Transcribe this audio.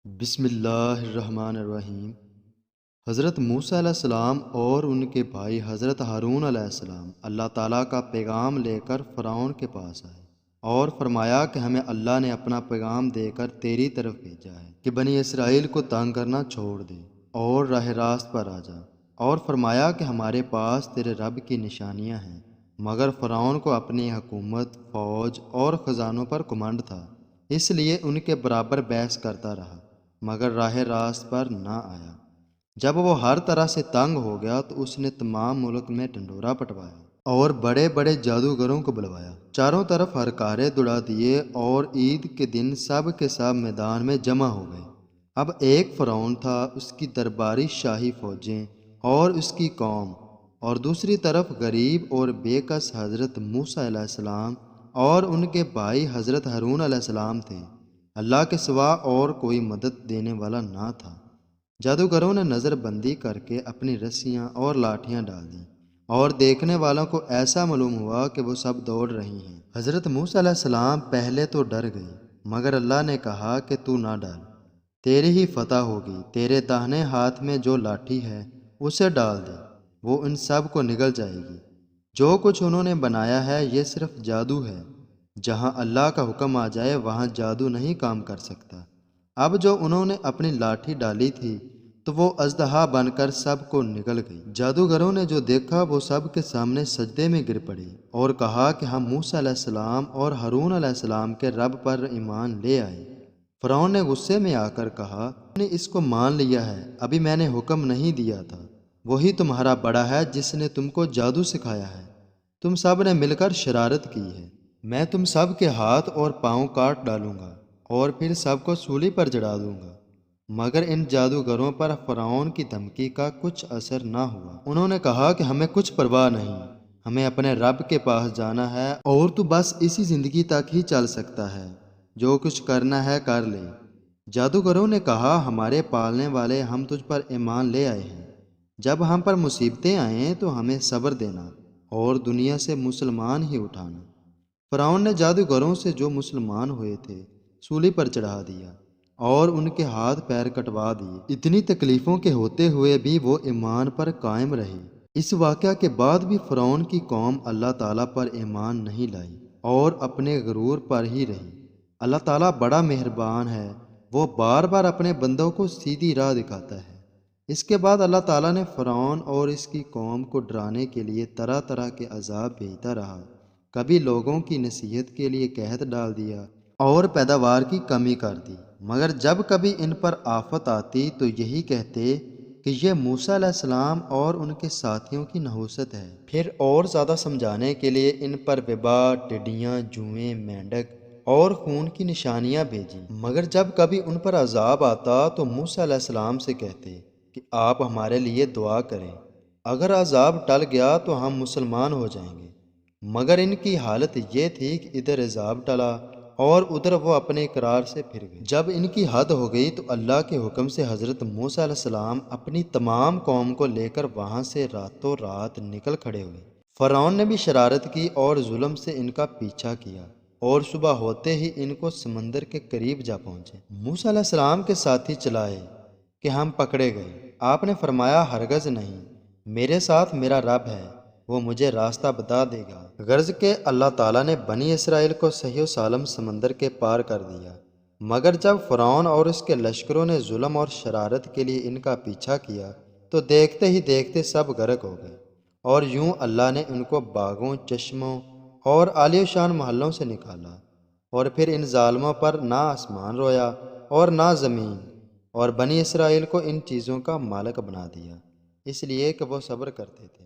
بسم اللہ الرحمن الرحیم۔ حضرت موسیٰ علیہ السلام اور ان کے بھائی حضرت ہارون علیہ السلام اللہ تعالیٰ کا پیغام لے کر فرعون کے پاس آئے اور فرمایا کہ ہمیں اللہ نے اپنا پیغام دے کر تیری طرف بھیجا ہے کہ بنی اسرائیل کو تنگ کرنا چھوڑ دے اور راہ راست پر آ جا، اور فرمایا کہ ہمارے پاس تیرے رب کی نشانیاں ہیں، مگر فرعون کو اپنی حکومت، فوج اور خزانوں پر گھمنڈ تھا، اس لیے ان کے برابر بحث کرتا رہا مگر راہ راست پر نہ آیا۔ جب وہ ہر طرح سے تنگ ہو گیا تو اس نے تمام ملک میں ڈنڈورا پٹوایا اور بڑے بڑے جادوگروں کو بلوایا، چاروں طرف ہرکارے دوڑا دیے، اور عید کے دن سب کے سب میدان میں جمع ہو گئے۔ اب ایک فرعون تھا، اس کی درباری شاہی فوجیں اور اس کی قوم، اور دوسری طرف غریب اور بے کس حضرت موسیٰ علیہ السلام اور ان کے بھائی حضرت ہارون علیہ السلام تھے۔ اللہ کے سوا اور کوئی مدد دینے والا نہ تھا۔ جادوگروں نے نظر بندی کر کے اپنی رسیاں اور لاٹھیاں ڈال دیں، اور دیکھنے والوں کو ایسا معلوم ہوا کہ وہ سب دوڑ رہی ہیں۔ حضرت موسیٰ علیہ السلام پہلے تو ڈر گئی، مگر اللہ نے کہا کہ تو نہ ڈر، تیری ہی فتح ہوگی، تیرے داہنے ہاتھ میں جو لاٹھی ہے اسے ڈال دے، وہ ان سب کو نگل جائے گی۔ جو کچھ انہوں نے بنایا ہے یہ صرف جادو ہے، جہاں اللہ کا حکم آ جائے وہاں جادو نہیں کام کر سکتا۔ اب جو انہوں نے اپنی لاٹھی ڈالی تھی تو وہ اژدہا بن کر سب کو نگل گئی۔ جادوگروں نے جو دیکھا وہ سب کے سامنے سجدے میں گر پڑے اور کہا کہ ہم موسیٰ علیہ السلام اور ہارون علیہ السلام کے رب پر ایمان لے آئے۔ فرعون نے غصے میں آ کر کہا، تم نے اس کو مان لیا ہے، ابھی میں نے حکم نہیں دیا تھا، وہی تمہارا بڑا ہے جس نے تم کو جادو سکھایا ہے، تم سب نے مل کر شرارت کی ہے۔ میں تم سب کے ہاتھ اور پاؤں کاٹ ڈالوں گا اور پھر سب کو سولی پر چڑھا دوں گا۔ مگر ان جادوگروں پر فرعون کی دھمکی کا کچھ اثر نہ ہوا۔ انہوں نے کہا کہ ہمیں کچھ پرواہ نہیں، ہمیں اپنے رب کے پاس جانا ہے، اور تو بس اسی زندگی تک ہی چل سکتا ہے، جو کچھ کرنا ہے کر لے۔ جادوگروں نے کہا، ہمارے پالنے والے، ہم تجھ پر ایمان لے آئے ہیں، جب ہم پر مصیبتیں آئیں تو ہمیں صبر دینا اور دنیا سے مسلمان ہی اٹھانا۔ فرعون نے جادوگروں سے جو مسلمان ہوئے تھے سولی پر چڑھا دیا اور ان کے ہاتھ پیر کٹوا دیے۔ اتنی تکلیفوں کے ہوتے ہوئے بھی وہ ایمان پر قائم رہے۔ اس واقعہ کے بعد بھی فرعون کی قوم اللہ تعالیٰ پر ایمان نہیں لائی اور اپنے غرور پر ہی رہی۔ اللہ تعالیٰ بڑا مہربان ہے، وہ بار بار اپنے بندوں کو سیدھی راہ دکھاتا ہے۔ اس کے بعد اللہ تعالیٰ نے فرعون اور اس کی قوم کو ڈرانے کے لیے طرح طرح کے عذاب بھیجتا رہا۔ کبھی لوگوں کی نصیحت کے لیے قحط ڈال دیا اور پیداوار کی کمی کر دی، مگر جب کبھی ان پر آفت آتی تو یہی کہتے کہ یہ موسیٰ علیہ السلام اور ان کے ساتھیوں کی نحوست ہے۔ پھر اور زیادہ سمجھانے کے لیے ان پر وبا، ٹڈیاں، جوئیں، مینڈک اور خون کی نشانیاں بھیجیں۔ مگر جب کبھی ان پر عذاب آتا تو موسیٰ علیہ السلام سے کہتے کہ آپ ہمارے لیے دعا کریں، اگر عذاب ٹل گیا تو ہم مسلمان ہو جائیں گے۔ مگر ان کی حالت یہ تھی کہ ادھر عذاب ٹلا اور ادھر وہ اپنے اقرار سے پھر گئے۔ جب ان کی حد ہو گئی تو اللہ کے حکم سے حضرت موسیٰ علیہ السلام اپنی تمام قوم کو لے کر وہاں سے راتوں رات نکل کھڑے ہوئے۔ فرعون نے بھی شرارت کی اور ظلم سے ان کا پیچھا کیا، اور صبح ہوتے ہی ان کو سمندر کے قریب جا پہنچے۔ موسیٰ علیہ السلام کے ساتھی چلائے کہ ہم پکڑے گئے۔ آپ نے فرمایا، ہرگز نہیں، میرے ساتھ میرا رب ہے، وہ مجھے راستہ بتا دے گا۔ غرض کہ اللہ تعالیٰ نے بنی اسرائیل کو صحیح و سالم سمندر کے پار کر دیا۔ مگر جب فرعون اور اس کے لشکروں نے ظلم اور شرارت کے لیے ان کا پیچھا کیا تو دیکھتے ہی دیکھتے سب غرق ہو گئے، اور یوں اللہ نے ان کو باغوں، چشموں اور عالیہ شان محلوں سے نکالا، اور پھر ان ظالموں پر نہ آسمان رویا اور نہ زمین، اور بنی اسرائیل کو ان چیزوں کا مالک بنا دیا، اس لیے کہ وہ صبر کرتے تھے۔